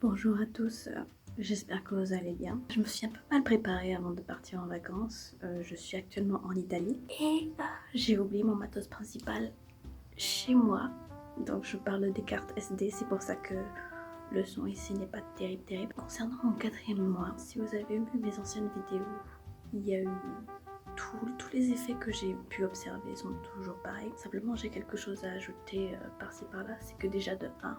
Bonjour à tous, j'espère que vous allez bien. Je me suis un peu mal préparée avant de partir en vacances. Je suis actuellement en Italie et j'ai oublié mon matos principal chez moi. Donc je parle des cartes SD, c'est pour ça que le son ici n'est pas terrible. Concernant mon 4e mois, si vous avez vu mes anciennes vidéos, il y a eu tous les effets que j'ai pu observer sont toujours pareils. Simplement j'ai quelque chose à ajouter par-ci par-là, c'est que déjà de 1,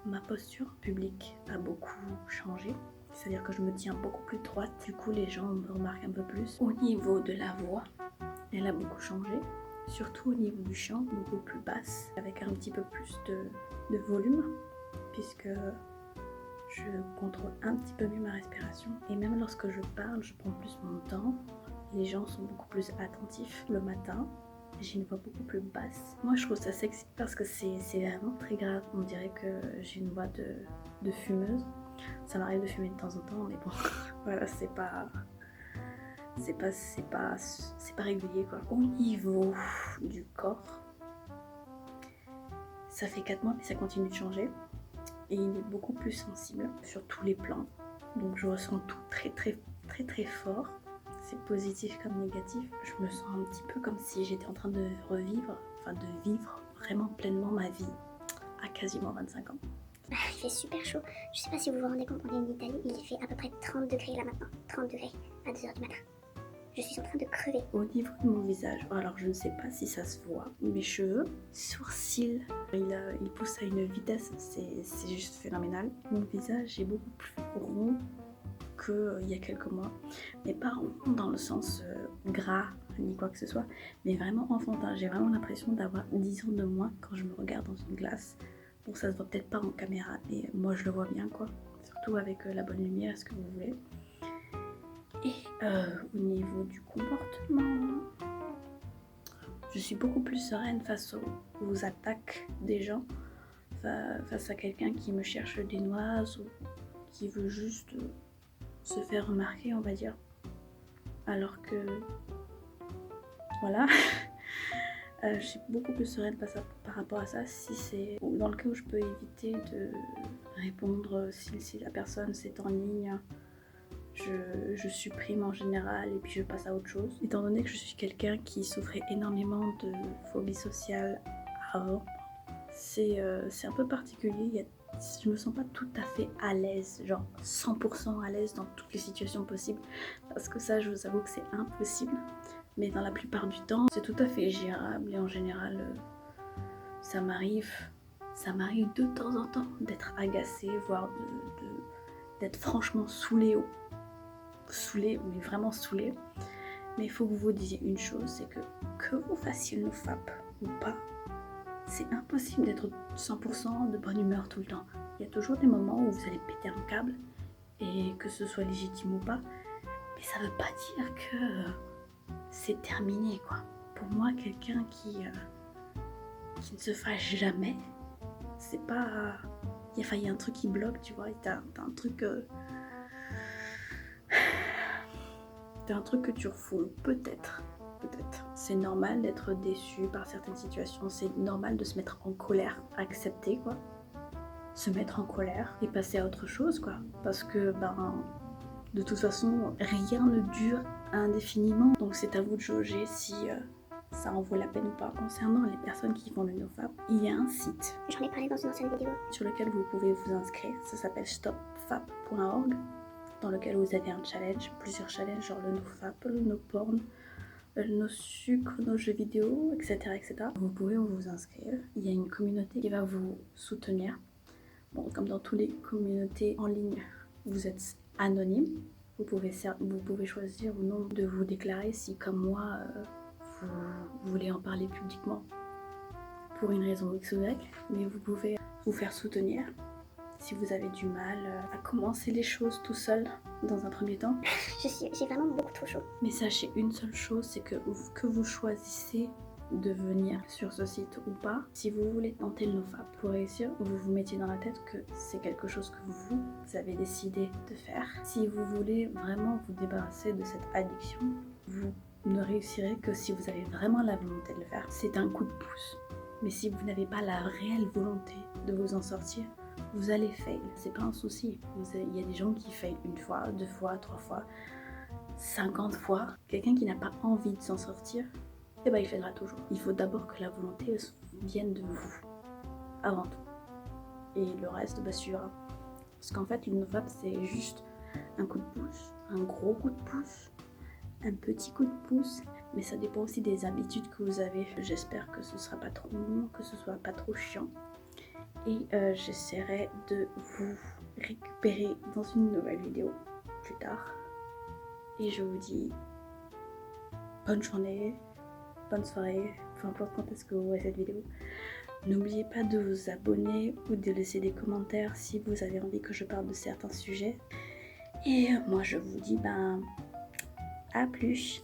ma posture publique a beaucoup changé, c'est-à-dire que je me tiens beaucoup plus droite, du coup les gens me remarquent un peu plus. Au niveau de la voix, elle a beaucoup changé, surtout au niveau du chant, beaucoup plus basse, avec un petit peu plus de volume, puisque je contrôle un petit peu mieux ma respiration. Et même lorsque je parle, je prends plus mon temps, les gens sont beaucoup plus attentifs le matin. J'ai une voix beaucoup plus basse. Moi je trouve ça sexy parce que c'est vraiment très grave. On dirait que j'ai une voix de fumeuse. Ça m'arrive de fumer de temps en temps, mais bon, voilà, c'est pas régulier quoi. Au niveau du corps, ça fait 4 mois mais ça continue de changer. Et il est beaucoup plus sensible sur tous les plans. Donc je ressens tout très fort. C'est positif comme négatif. Je me sens un petit peu comme si j'étais en train de revivre, enfin de vivre vraiment pleinement ma vie à quasiment 25 ans. Il fait super chaud. Je sais pas si vous vous rendez compte, on est en Italie, il fait à peu près 30 degrés là maintenant. 30 degrés à 2h du matin. Je suis en train de crever. Au niveau de mon visage, alors je ne sais pas si ça se voit, mes cheveux, sourcils, il pousse à une vitesse, c'est juste phénoménal. Mon visage est beaucoup plus rond qu'il y a quelques mois, mais pas rond dans le sens gras ni quoi que ce soit, mais vraiment enfantin. J'ai vraiment l'impression d'avoir 10 ans de moins quand je me regarde dans une glace. Bon, ça se voit peut-être pas en caméra, mais moi je le vois bien quoi, surtout avec la bonne lumière, ce que vous voulez. Et au niveau du comportement, je suis beaucoup plus sereine face aux attaques des gens, face à quelqu'un qui me cherche des noises ou qui veut juste se faire remarquer, on va dire. Alors que, voilà, je suis beaucoup plus sereine par rapport à ça. Si c'est dans le cas où je peux éviter de répondre, si la personne c'est en ligne, je supprime en général et puis je passe à autre chose. Étant donné que je suis quelqu'un qui souffrait énormément de phobie sociale avant, c'est un peu particulier. Je me sens pas tout à fait à l'aise, genre 100% à l'aise dans toutes les situations possibles, parce que ça je vous avoue que c'est impossible, mais dans la plupart du temps c'est tout à fait gérable et en général ça m'arrive de temps en temps d'être agacée, voire d'être franchement saoulée, mais vraiment saoulée. Mais il faut que vous vous disiez une chose, c'est que vous fassiez le nofap ou pas, c'est impossible d'être 100% de bonne humeur tout le temps. Il y a toujours des moments où vous allez péter un câble, et que ce soit légitime ou pas, mais ça veut pas dire que c'est terminé quoi. Pour moi, quelqu'un qui ne se fâche jamais, c'est pas... Il y a un truc qui bloque, tu vois, t'as un truc... T'as un truc que tu refoules, peut-être. C'est normal d'être déçu par certaines situations, c'est normal de se mettre en colère, accepter quoi. Se mettre en colère et passer à autre chose quoi. Parce que de toute façon, rien ne dure indéfiniment. Donc c'est à vous de jauger si ça en vaut la peine ou pas. Concernant les personnes qui font le nofap, il y a un site. J'en ai parlé dans une ancienne vidéo. Sur lequel vous pouvez vous inscrire, ça s'appelle stopfap.org, dans lequel vous avez un challenge, plusieurs challenges, genre le nofap, le no-porn, nos sucres, nos jeux vidéo, etc. Vous pouvez vous inscrire, il y a une communauté qui va vous soutenir. Bon, comme dans toutes les communautés en ligne, vous êtes anonyme. Vous pouvez choisir ou non de vous déclarer si, comme moi, vous voulez en parler publiquement pour une raison X ou Y, mais vous pouvez vous faire soutenir si vous avez du mal à commencer les choses tout seul dans un premier temps. J'ai vraiment beaucoup trop chaud. Mais sachez une seule chose, c'est que vous choisissez de venir sur ce site ou pas, si vous voulez tenter le nofap pour réussir, vous vous mettiez dans la tête que c'est quelque chose que vous avez décidé de faire. Si vous voulez vraiment vous débarrasser de cette addiction, vous ne réussirez que si vous avez vraiment la volonté de le faire. C'est un coup de pouce. Mais si vous n'avez pas la réelle volonté de vous en sortir, Vous allez fail, c'est pas un souci. Il y a des gens qui fail 1 fois, 2 fois, 3 fois, 50 fois. Quelqu'un qui n'a pas envie de s'en sortir, eh ben il failera toujours. Il faut d'abord que la volonté vienne de vous, avant tout. Et le reste suivra. Parce qu'en fait, le NoFap, c'est juste un coup de pouce, un gros coup de pouce, un petit coup de pouce, mais ça dépend aussi des habitudes que vous avez. J'espère que ce sera pas trop long, que ce soit pas trop chiant. Et j'essaierai de vous récupérer dans une nouvelle vidéo plus tard. Et je vous dis bonne journée, bonne soirée, peu importe quand est-ce que vous voyez cette vidéo. N'oubliez pas de vous abonner ou de laisser des commentaires si vous avez envie que je parle de certains sujets. Et moi je vous dis à plus.